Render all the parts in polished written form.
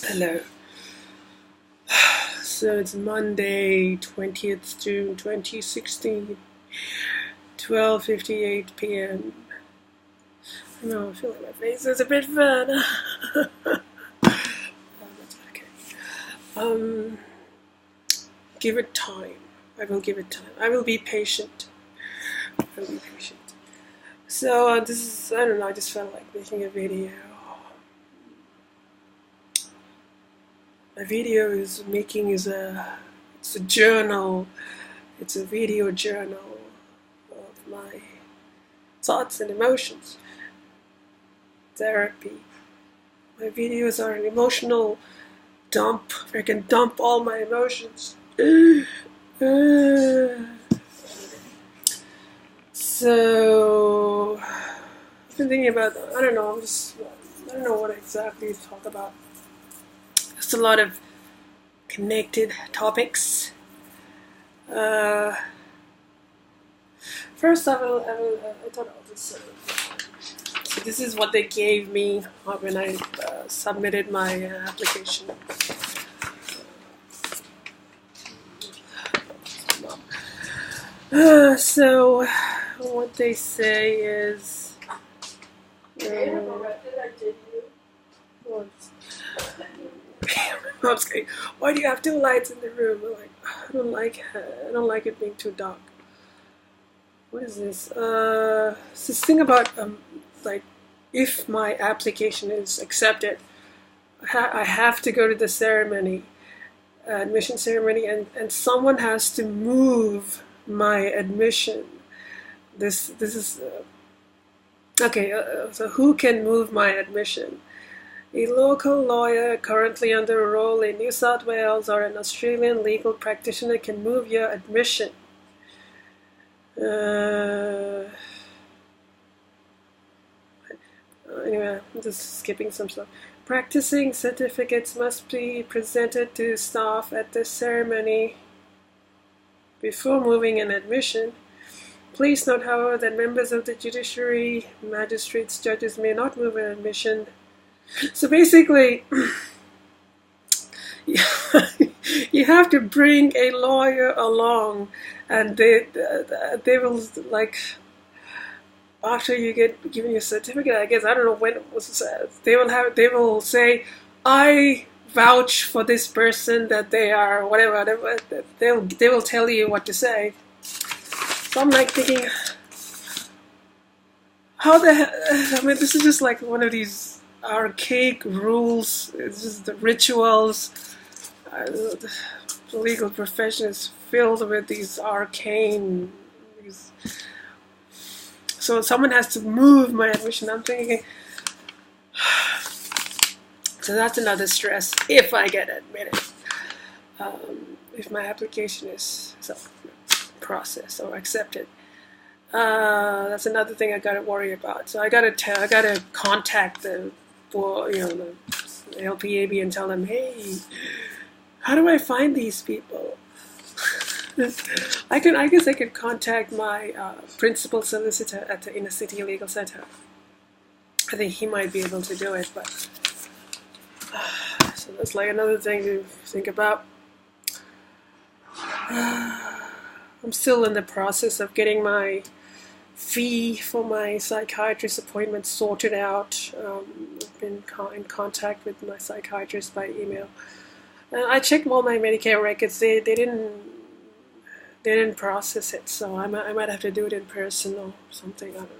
Hello. So it's Monday, 20th June 2016, 12:58 p.m. I know, I feel like my face is a bit fat. That's okay. Give it time. I will give it time. I will be patient. So this is, I don't know, I just felt like making a video. My video is it's a journal. It's a video journal of my thoughts and emotions. Therapy. My videos are an emotional dump. I can dump all my emotions. So I've been thinking about, I don't know what exactly to talk about. There's a lot of connected topics. First, I thought I'll just. So this is what they gave me when I submitted my application. So what they say is. Why do you have two lights in the room? I'm like, I don't like it being too dark. What is this? It's this thing about like, if my application is accepted, I have to go to the ceremony, admission ceremony, and someone has to move my admission. This is okay. So who can move my admission? A local lawyer currently on the roll in New South Wales or an Australian legal practitioner can move your admission. Anyway, I'm just skipping some stuff. Practicing certificates must be presented to staff at the ceremony before moving an admission. Please note, however, that members of the judiciary, magistrates, judges may not move an admission. So basically, you have to bring a lawyer along, and they will, like, after you get given your certificate, I guess, I don't know when it was, they will say, I vouch for this person that they are whatever. They will tell you what to say. So I'm like thinking, how the hell? I mean, this is just like one of these archaic rules. It's just the rituals. The legal profession is filled with these arcane. So someone has to move my admission. I'm thinking, so that's another stress if I get admitted. If my application is processed or accepted. That's another thing I gotta worry about. So I gotta contact the LPAB and tell them, hey, how do I find these people? I guess I could contact my principal solicitor at the Inner City Legal Center. I think he might be able to do it, but so that's like another thing to think about. I'm still in the process of getting my fee for my psychiatrist appointment sorted out. I've been in contact with my psychiatrist by email. I checked all my Medicare records. They didn't process it, so I might have to do it in person or something. I don't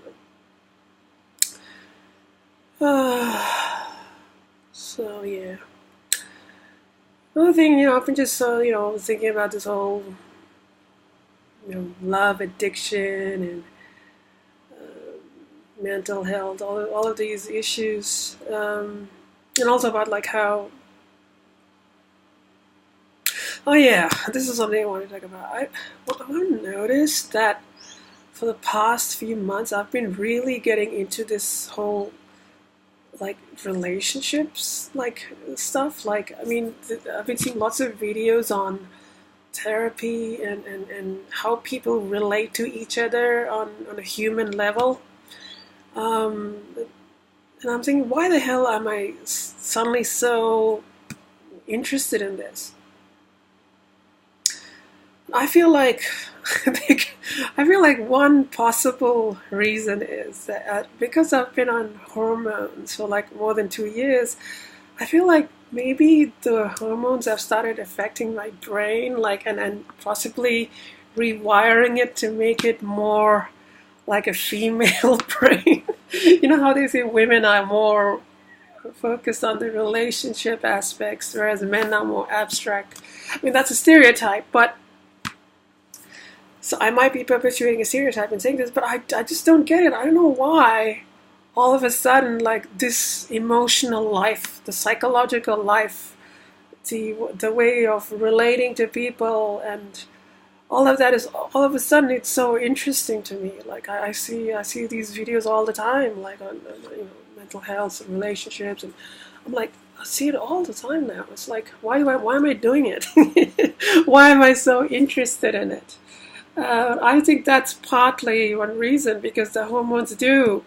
know. So yeah. Another thing, I've been just thinking about this whole love addiction and mental health, all of these issues, and also about like how. Oh yeah, this is something I want to talk about. I've noticed that for the past few months, I've been really getting into this whole like relationships, like stuff. Like, I mean, I've been seeing lots of videos on therapy and how people relate to each other on a human level. And I'm thinking, why the hell am I suddenly so interested in this? I feel like one possible reason is that because I've been on hormones for like more than 2 years, I feel like maybe the hormones have started affecting my brain, like and possibly rewiring it to make it more like a female brain. You know how they say women are more focused on the relationship aspects, whereas men are more abstract. I mean, that's a stereotype, but so I might be perpetuating a stereotype in saying this, but I just don't get it. I don't know why all of a sudden, like, this emotional life, the psychological life, the way of relating to people, and all of that is all of a sudden it's so interesting to me. Like I see these videos all the time, like on mental health and relationships, and I'm like, I see it all the time now. It's like, why am I doing it? Why am I so interested in it? I think that's partly one reason, because the hormones do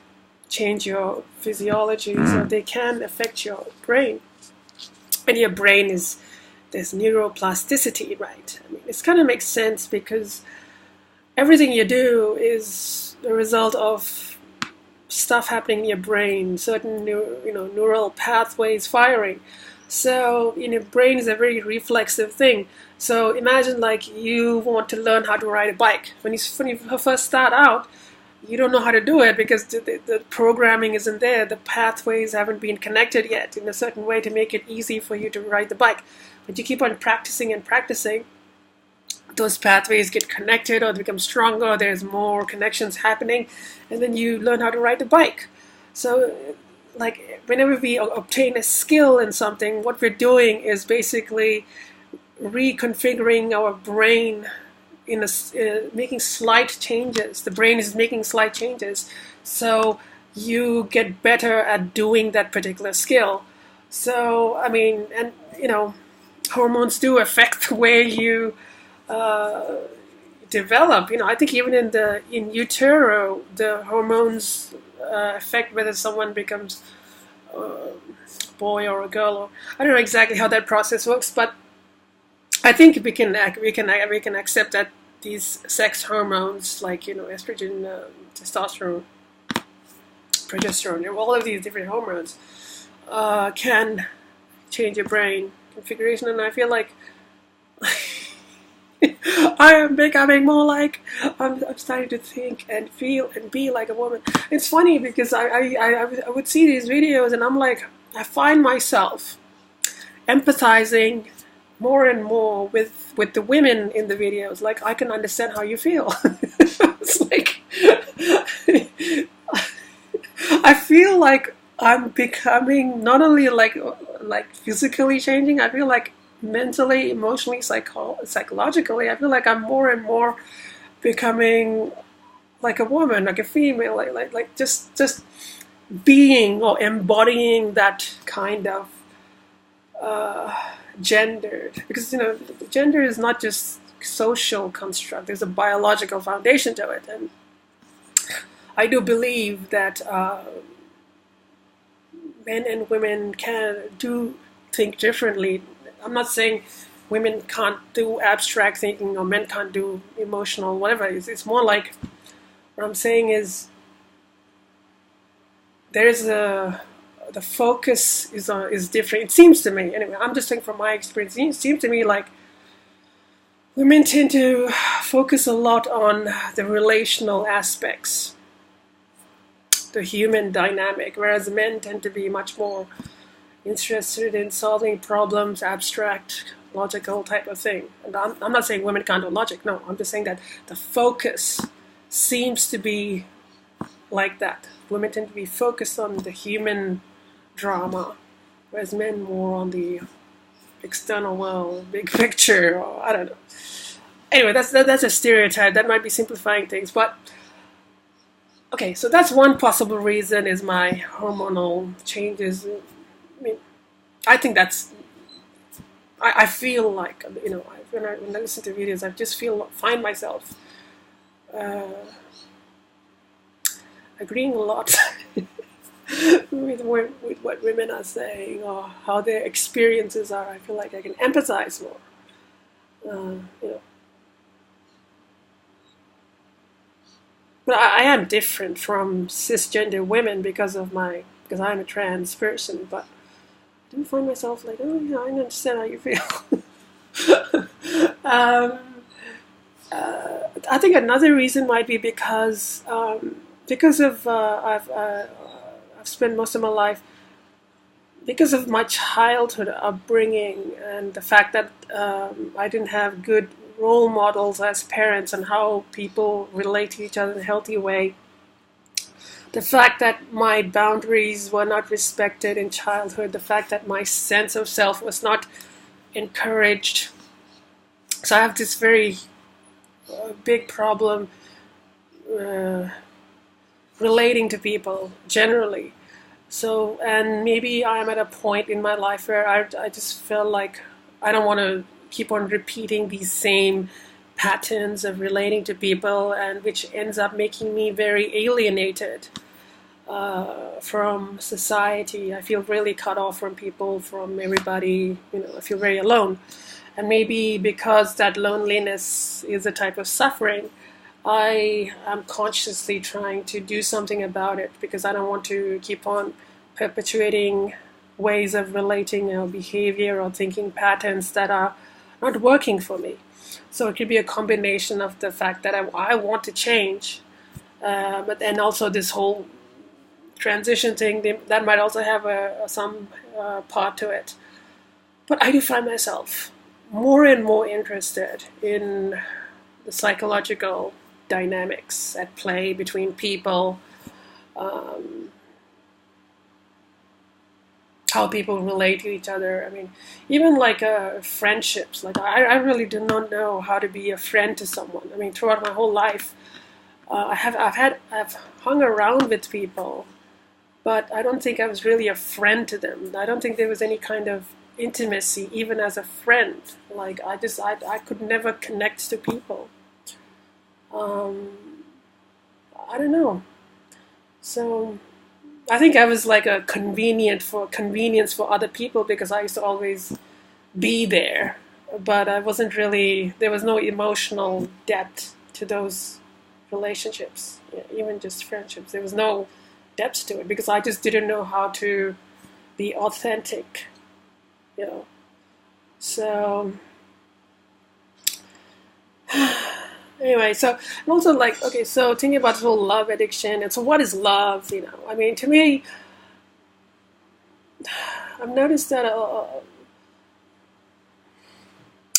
change your physiology, so they can affect your brain. And your brain there's neuroplasticity, right? I mean, it kind of makes sense because everything you do is the result of stuff happening in your brain, certain neural pathways firing. So, brain is a very reflexive thing. So imagine like you want to learn how to ride a bike. When you first start out, you don't know how to do it because the programming isn't there. The pathways haven't been connected yet in a certain way to make it easy for you to ride the bike. But you keep on practicing and practicing, those pathways get connected or they become stronger, there's more connections happening, and then you learn how to ride the bike. So like whenever we obtain a skill in something, what we're doing is basically reconfiguring our brain in making slight changes. The brain is making slight changes, so you get better at doing that particular skill. So I mean, and hormones do affect the way you develop. I think even in utero, the hormones affect whether someone becomes a boy or a girl. Or I don't know exactly how that process works, but I think we can accept that these sex hormones, like estrogen, testosterone, progesterone, all of these different hormones can change your brain configuration. And I feel like I am becoming more like I'm starting to think and feel and be like a woman. It's funny because I would see these videos and I'm like, I find myself empathizing more and more with the women in the videos. Like, I can understand how you feel. It's like I feel like I'm becoming not only like physically changing. I feel like mentally, emotionally, psychologically, I feel like I'm more and more becoming like a woman, like a female, like just being or embodying that kind of gendered, because gender is not just social construct. There's a biological foundation to it, and I do believe that men and women do think differently. I'm not saying women can't do abstract thinking or men can't do emotional, whatever. It's more like, what I'm saying is the focus is different. It seems to me, anyway, I'm just saying from my experience, it seems to me like women tend to focus a lot on the relational aspects, the human dynamic, whereas men tend to be much more interested in solving problems, abstract, logical type of thing. And I'm not saying women can't do logic, no, I'm just saying that the focus seems to be like that. Women tend to be focused on the human drama, whereas men more on the external world, big picture, or I don't know. Anyway, that's a stereotype. That might be simplifying things, but okay, so that's one possible reason, is my hormonal changes. I mean, I think that's, I feel like, when I listen to videos, I just find myself agreeing a lot with what women are saying or how their experiences are. I feel like I can empathize more. You know, but I am different from cisgender women because I'm a trans person. But I do find myself like, oh yeah, I understand how you feel. um, I think another reason might be because of I've spent most of my life because of my childhood upbringing and the fact that I didn't have good role models as parents and how people relate to each other in a healthy way. The fact that my boundaries were not respected in childhood, the fact that my sense of self was not encouraged. So I have this very big problem relating to people generally. So, and maybe I'm at a point in my life where I just feel like I don't want to keep on repeating these same patterns of relating to people, and which ends up making me very alienated from society. I feel really cut off from people, from everybody. You know, I feel very alone. And maybe because that loneliness is a type of suffering, I am consciously trying to do something about it because I don't want to keep on perpetuating ways of relating or behavior or thinking patterns that are not working for me. So it could be a combination of the fact that I want to change, but then also this whole transition thing that might also have some part to it. But I do find myself more and more interested in the psychological dynamics at play between people, how people relate to each other. I mean, even like friendships. Like I really do not know how to be a friend to someone. I mean, throughout my whole life, I've hung around with people, but I don't think I was really a friend to them. I don't think there was any kind of intimacy, even as a friend. Like I could never connect to people. I don't know. So I think I was like a convenience for other people because I used to always be there, but I wasn't really. There was no emotional depth to those relationships, even just friendships. There was no depth to it because I just didn't know how to be authentic, you know. So anyway, so and also like okay, so thinking about this whole love addiction, and so what is love? You know, I mean, to me, I've noticed that I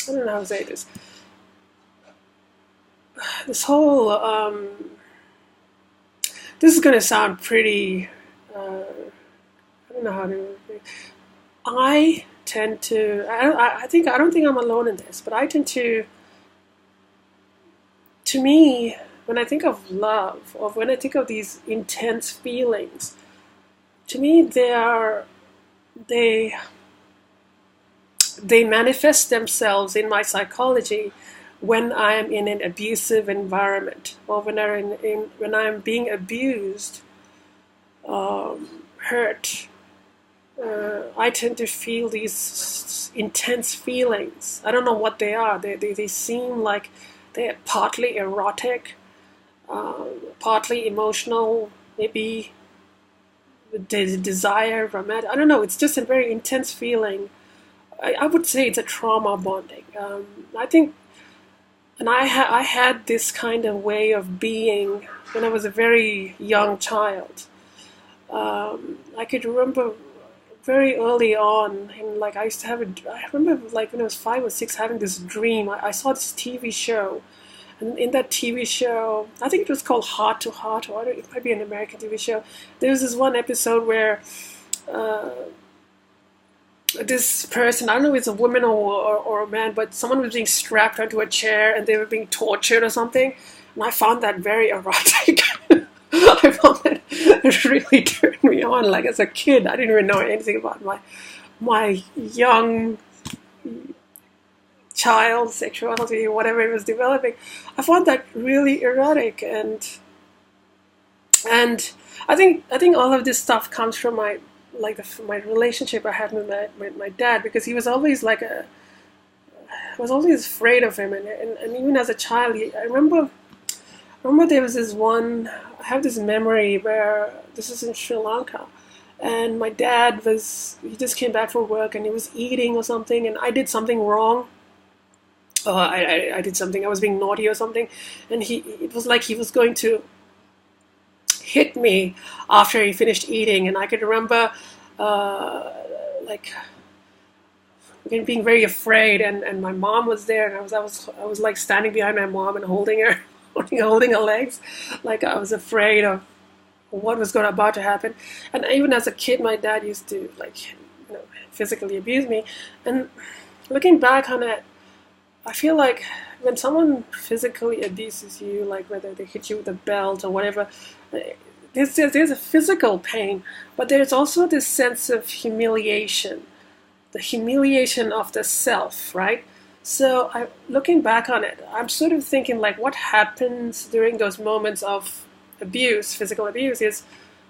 don't know how to say this. This whole this is going to sound pretty. I don't know how to. I tend to. I don't think I'm alone in this, but I tend to. To me, when I think of love, or when I think of these intense feelings, to me they manifest themselves in my psychology when I am in an abusive environment, or when I'm being abused, hurt. I tend to feel these intense feelings. I don't know what they are. They seem like they're partly erotic, partly emotional, maybe the desire, romantic. I don't know. It's just a very intense feeling. I would say it's a trauma bonding. I think, and I had this kind of way of being when I was a very young child. I could remember very early on, and like I used to have I remember like when I was 5 or 6 having this dream. I saw this TV show, and in that TV show, I think it was called Heart to Heart, or it might be an American TV show. There was this one episode where this person, I don't know if it's a woman or a man, but someone was being strapped onto a chair and they were being tortured or something, and I found that very erotic. I found that it really turned me on. Like as a kid, I didn't even know anything about my young child sexuality or whatever it was developing. I found that really erotic, and I think all of this stuff comes from my relationship I had with my dad, because he was always I was always afraid of him, and even as a child, I remember there was this one. I have this memory where this is in Sri Lanka, and my dad he just came back from work and he was eating or something, and I did something wrong. I did something. I was being naughty or something, and it was like he was going to hit me after he finished eating, and I could remember like being very afraid, and my mom was there, and I was like standing behind my mom and holding her, holding her legs, like I was afraid of what was about to happen. And even as a kid, my dad used to physically abuse me, and looking back on it, I feel like when someone physically abuses you, like whether they hit you with a belt or whatever, there's a physical pain, but there's also this sense of humiliation, the humiliation of the self, right? So looking back on it, I'm sort of thinking like what happens during those moments of abuse, physical abuse, is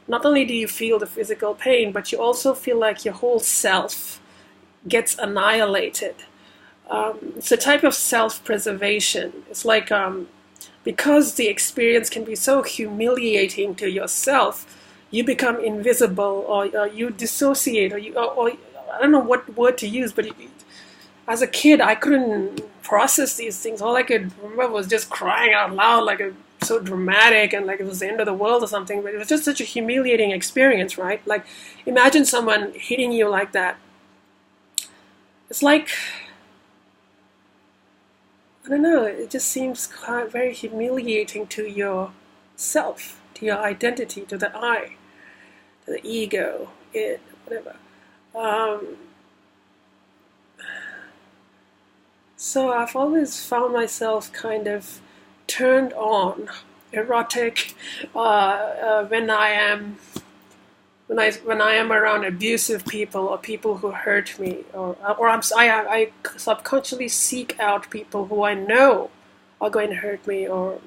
not only do you feel the physical pain, but you also feel like your whole self gets annihilated. It's a type of self-preservation. It's like because the experience can be so humiliating to yourself, you become invisible, or you dissociate, or I don't know what word to use, but as a kid, I couldn't process these things. All I could remember was just crying out loud, like so dramatic, and like it was the end of the world or something. But it was just such a humiliating experience, right? Like, imagine someone hitting you like that. It's like, I don't know, it just seems very humiliating to your self, to your identity, to the I, to the ego, it, whatever. So I've always found myself kind of turned on, erotic, when I am around abusive people or people who hurt me, or I subconsciously seek out people who I know are going to hurt me, or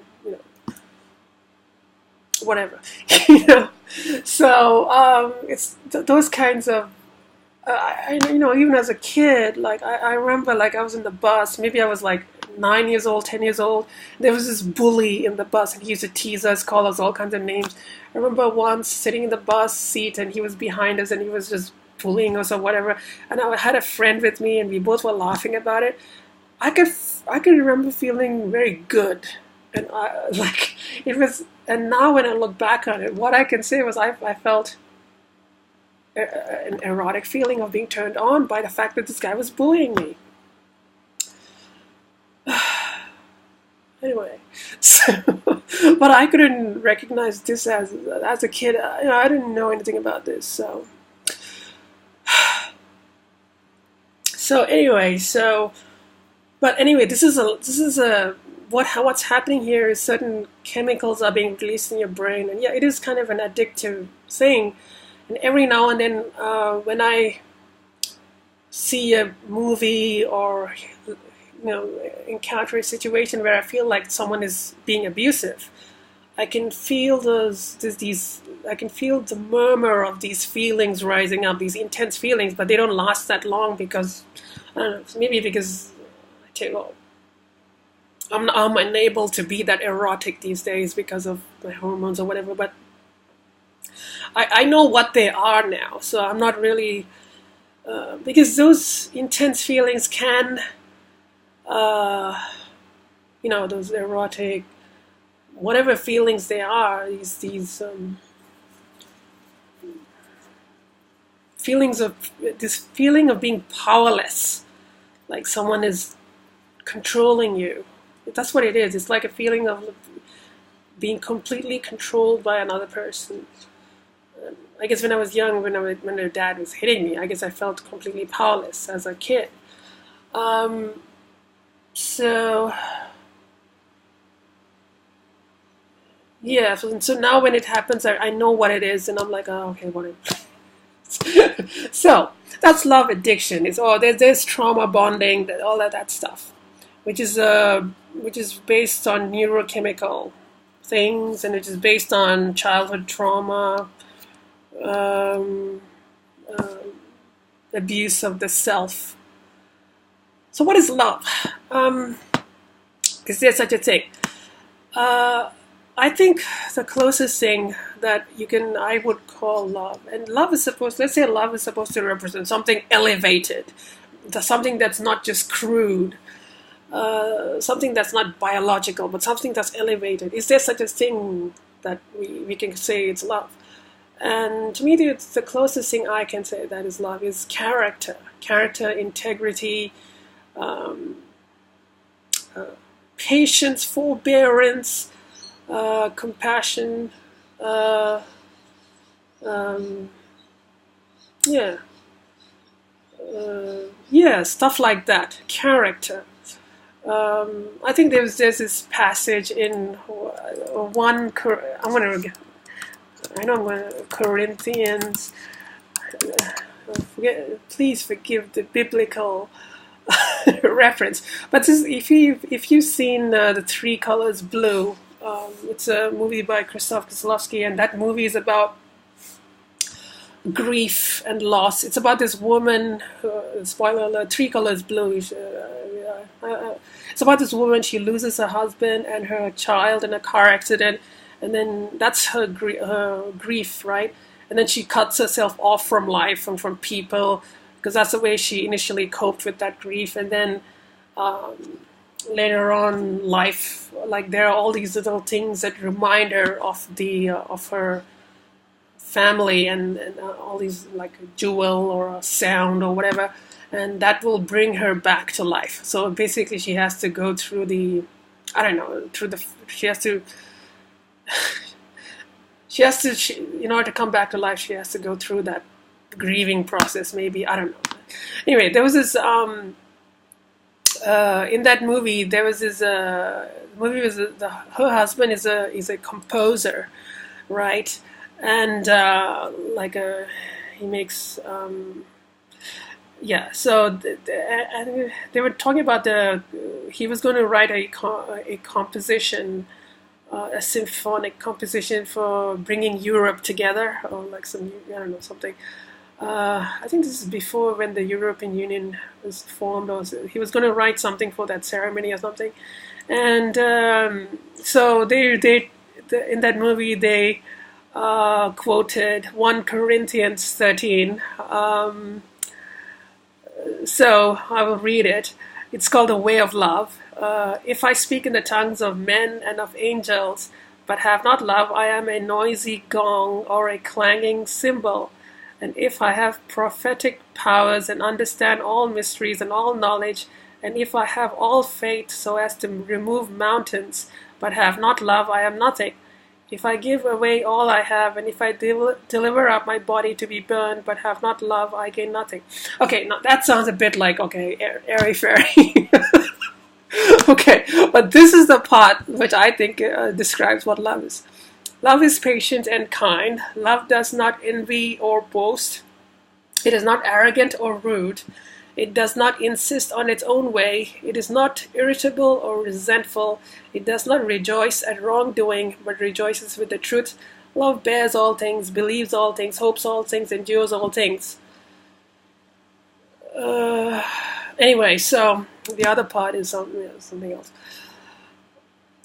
whatever, So it's those kinds of. Even as a kid, like I remember, like I was in the bus. Maybe I was like 9 years old, 10 years old. There was this bully in the bus, and he used to tease us, call us all kinds of names. I remember once sitting in the bus seat, and he was behind us, and he was just bullying us or whatever. And I had a friend with me, and we both were laughing about it. I could remember feeling very good, and it was. And now when I look back on it, what I can say was I felt an erotic feeling of being turned on by the fact that this guy was bullying me. Anyway, so, but I couldn't recognize this as a kid. I didn't know anything about this. So anyway, but anyway, this is what's happening here is certain chemicals are being released in your brain, and yeah, it is kind of an addictive thing. And every now and then, when I see a movie or encounter a situation where I feel like someone is being abusive, I can feel I can feel the murmur of these feelings rising up, these intense feelings, but they don't last that long because I don't know, maybe because I'm unable to be that erotic these days because of my hormones or whatever, but I know what they are now, so I'm not really, because those intense feelings can, those erotic, whatever feelings they are, these feelings of, this feeling of being powerless, like someone is controlling you. That's what it is. It's like a feeling of being completely controlled by another person. I guess when I was young, when my dad was hitting me, I guess I felt completely powerless as a kid. So yeah, so now when it happens, I know what it is, and I'm like, oh, okay, whatever. So that's love addiction. It's there's trauma bonding, all that stuff, which is based on neurochemical things, and it is based on childhood trauma, um, abuse of the self. So what is love? Is there such a thing? I think the closest thing that I would call love, and let's say love is supposed to represent something elevated, something that's not just crude, something that's not biological, but something that's elevated. Is there such a thing that we can say it's love? And to me, the closest thing I can say that is love is character, integrity, patience, forbearance, compassion, yeah, stuff like that. Character. I think there's this passage in Corinthians. Please forgive the biblical reference, but if you've seen the Three Colors Blue, it's a movie by Krzysztof Kieslowski, and that movie is about grief and loss. It's about this woman. Spoiler alert: Three Colors Blue. It's about this woman. She loses her husband and her child in a car accident, and then that's her grief, right? And then she cuts herself off from life and from people, because that's the way she initially coped with that grief. And then later on, life, like there are all these little things that remind her of of her family, and all these, like a jewel or a sound or whatever, and that will bring her back to life. So basically, she has to go through in order to come back to life, she has to go through that grieving process, maybe. I don't know. Anyway, there was this in that movie. There was this her husband is a composer, right? And he makes So they were talking about he was going to write a composition. A symphonic composition for bringing Europe together, or like something. I think this is before when the European Union was formed, or he was going to write something for that ceremony or something. And so they in that movie they quoted 1 Corinthians 13. So I will read it. It's called The Way of Love. If I speak in the tongues of men and of angels, but have not love, I am a noisy gong or a clanging cymbal. And if I have prophetic powers and understand all mysteries and all knowledge, and if I have all faith so as to remove mountains, but have not love, I am nothing. If I give away all I have, and if I deliver up my body to be burned, but have not love, I gain nothing. Okay, now that sounds a bit like, airy-fairy. Okay, but this is the part which I think describes what love is. Love is patient and kind. Love does not envy or boast. It is not arrogant or rude. It does not insist on its own way. It is not irritable or resentful. It does not rejoice at wrongdoing, but rejoices with the truth. Love bears all things, believes all things, hopes all things, endures all things. Anyway, so the other part is something else.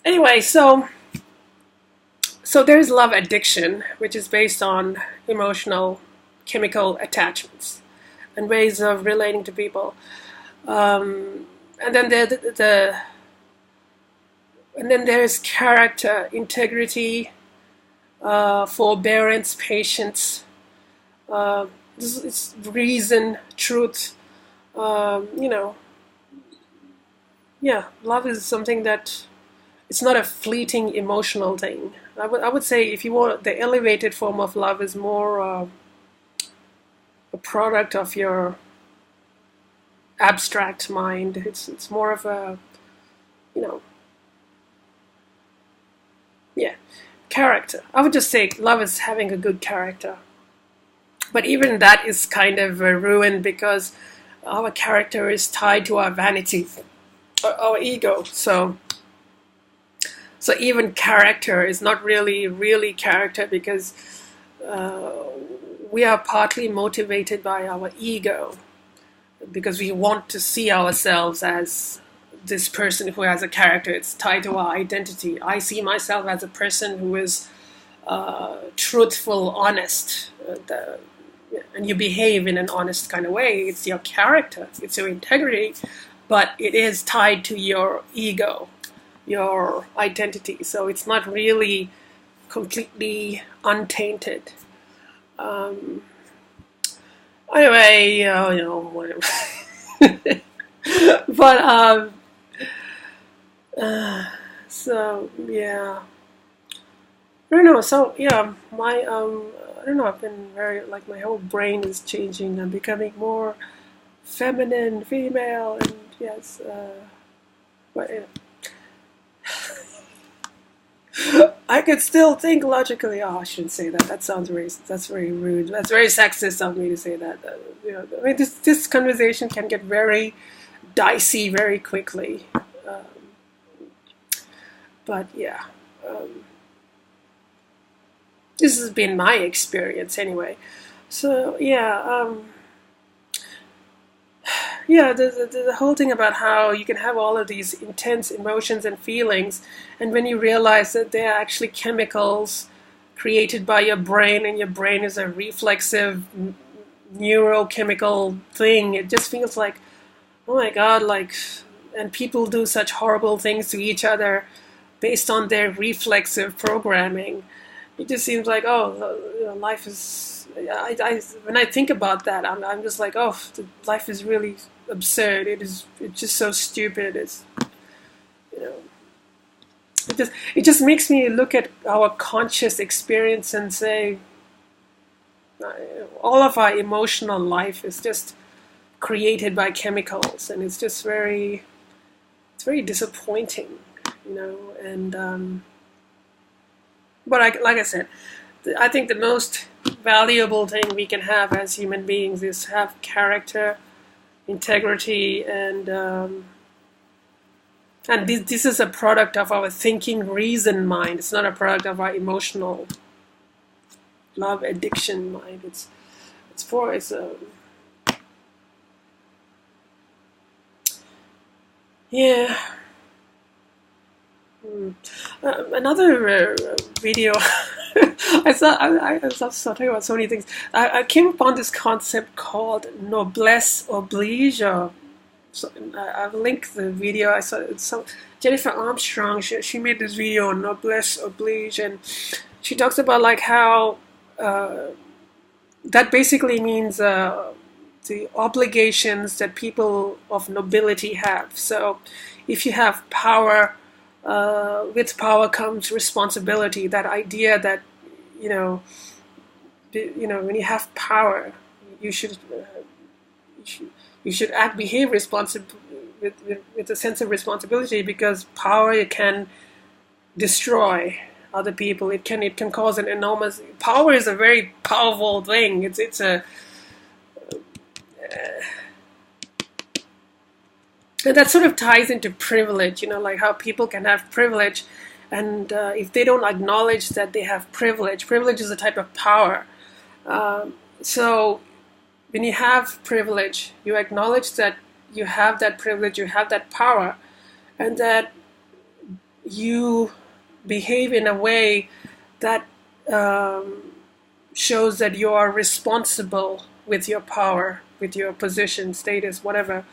Anyway, so there's love addiction, which is based on emotional, chemical attachments and ways of relating to people. And then there's character, integrity, forbearance, patience. It's reason, truth. Love is something that it's not a fleeting emotional thing. I would say, if you want, the elevated form of love is more a product of your abstract mind. It's more of a, character. I would just say love is having a good character. But even that is kind of ruined, because our character is tied to our vanity, our ego. So So even character is not really character, because we are partly motivated by our ego, because we want to see ourselves as this person who has a character. It's tied to our identity. I see myself as a person who is truthful, honest, and you behave in an honest kind of way. It's your character, it's your integrity, but it is tied to your ego, your identity. So it's not really completely untainted. Anyway, whatever. But so yeah, I don't know. So yeah, my I don't know. I've been very, like, my whole brain is changing. I'm becoming more feminine, female, and yes, but I could still think logically. Oh, I shouldn't say that. That sounds racist. That's very rude. That's very sexist of me to say that. I mean, this conversation can get very dicey very quickly. But yeah, this has been my experience anyway. So yeah, yeah, the whole thing about how you can have all of these intense emotions and feelings, and when you realize that they're actually chemicals created by your brain, and your brain is a reflexive neurochemical thing, it just feels like, oh my God, like, and people do such horrible things to each other based on their reflexive programming. It just seems like, oh, life is. When I think about that, I'm just like, oh, life is really absurd. It's just so stupid. It's, you know, it just makes me look at our conscious experience and say, all of our emotional life is just created by chemicals, and it's just very disappointing, and. But like I said, I think the most valuable thing we can have as human beings is have character, integrity, and this is a product of our thinking, reason mind. It's not a product of our emotional love addiction mind. It's yeah. Another video I was talking about so many things. I came upon this concept called noblesse oblige. I've linked the video. I saw Jennifer Armstrong. She made this video on noblesse oblige, and she talks about like how that basically means the obligations that people of nobility have. So if you have power, with power comes responsibility. That idea that when you have power, you should behave with a sense of responsibility, because power can destroy other people. It can cause an enormous. Power is a very powerful thing. It's a and that sort of ties into privilege, like how people can have privilege, and if they don't acknowledge that they have privilege is a type of power. So when you have privilege, you acknowledge that you have that privilege, you have that power, and that you behave in a way that shows that you are responsible with your power, with your position, status, whatever.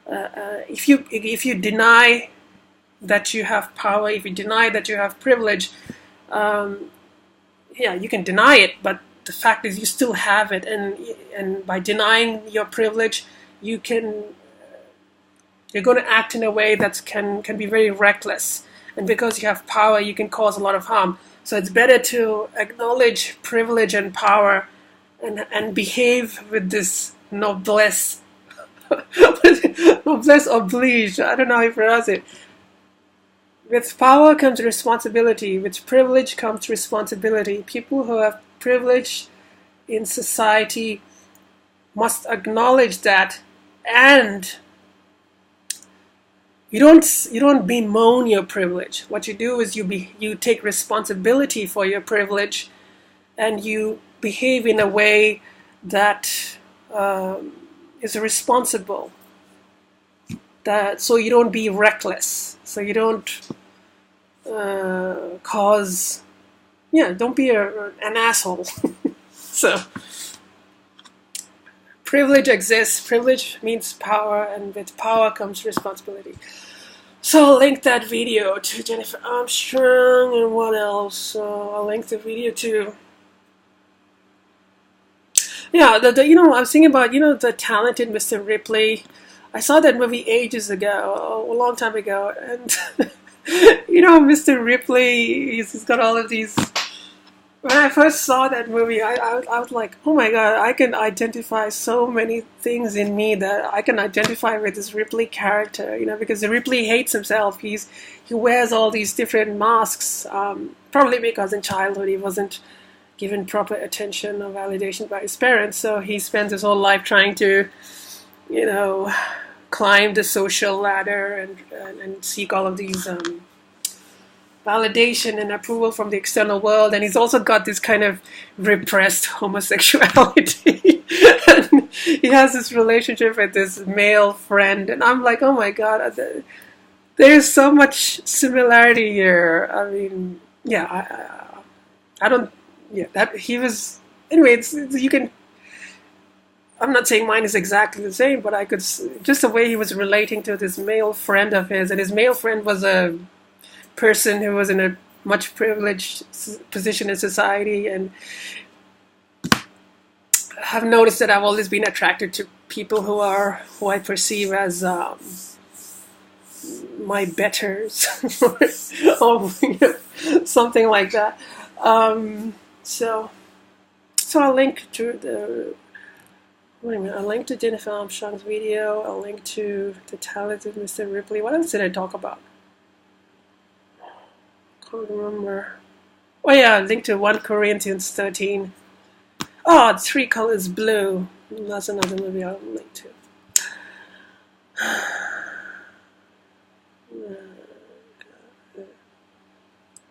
If you deny that you have power, if you deny that you have privilege, you can deny it, but the fact is you still have it, and by denying your privilege, you're going to act in a way that can be very reckless, and because you have power, you can cause a lot of harm. So it's better to acknowledge privilege and power, and behave with this noblesse. Noblesse oblige. I don't know how you pronounce it. With power comes responsibility. With privilege comes responsibility. People who have privilege in society must acknowledge that and you don't bemoan your privilege. What you do is you take responsibility for your privilege, and you behave in a way that is responsible. So you don't be reckless. So you don't don't be an asshole. So privilege exists. Privilege means power, and with power comes responsibility. So I'll link that video to Jennifer Armstrong, and what else? So I'll link the video to, I was thinking about, the talented Mr. Ripley. I saw that movie ages ago, a long time ago, and Mr. Ripley, he's got all of these. When I first saw that movie, I was like, oh my god, I can identify so many things in me that I can identify with this Ripley character, because the Ripley hates himself. He wears all these different masks, probably because in childhood he wasn't given proper attention or validation by his parents, so he spends his whole life trying to, climb the social ladder and seek all of these validation and approval from the external world. And he's also got this kind of repressed homosexuality. And he has this relationship with this male friend, and I'm like, oh my god, there's so much similarity here. I mean, I don't, that he was, anyway, you can, I'm not saying mine is exactly the same, but I could, just the way he was relating to this male friend of his, and his male friend was a person who was in a much privileged position in society, and I've noticed that I've always been attracted to people who I perceive as my betters, or something like that. So I'll link to I'll link to Jennifer Armstrong's video. I'll link to the talented Mr. Ripley. What else did I talk about? Can't remember. Oh yeah, link to 1 Corinthians 13. Oh, 3 colors blue. That's another movie I'll link to.